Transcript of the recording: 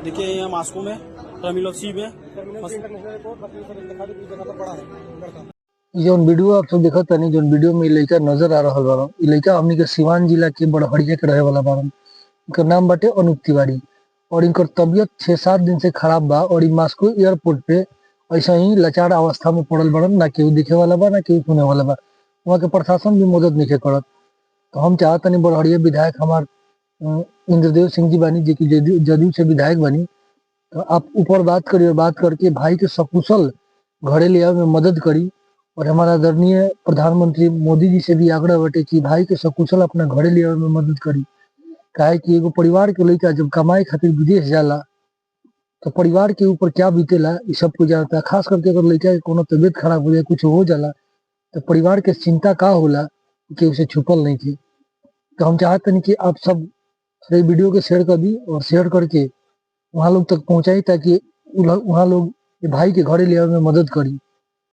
देखिए यहाँ मास्को में टर्मिनल सी में जौन वीडियो आप सब देखत तानी, जौन वीडियो में इ लइका नजर आ रहल बाड़न, इ लइका हमनी के सिवान जिला के बड़हरिया के रहे वाला बाड़न। इनकर नाम बाटे अनूप तिवारी और इनकर तबियत 6-7 दिन से खराब बा और इ मास्को एयरपोर्ट पे ऐसा ही लाचार अवस्था में पड़ल बाड़न। ना केहू देखे वाला बा, ना केहू सुने वाला बा। वहाँ के प्रशासन भी मदद नहीं करत। तो हम चाहतनी बड़हरिया विधायक हमार इंद्रदेव सिंह जी बानी, जो कि जदयू से विधायक बानी, तो आप ऊपर बात करी और बात करके भाई के सकुशल घरे ले आवे में मदद करी। और हमारा आदरणीय प्रधानमंत्री मोदी जी से भी आग्रह बाटे कि भाई के सकुशल अपना घरे ले आवे में मदद करी। काहे कि एगो परिवार के लइका जब कमाए खातिर विदेश जाला तो परिवार के ऊपर क्या बीतेला इ सब कुछ जानता। खास करके अगर लइका के कोनो तबियत खराब हो जाए, कुछ हो जाला, तो परिवार के चिंता का होला कि उसे छुपल नहीं थी। तो हम चाहते हैं कि आप सब ये वीडियो के शेयर कर दी और शेयर करके वहाँ लोग तक पहुँचाई, ताकि वहाँ लोग भाई के घरे ले आवे में मदद करी।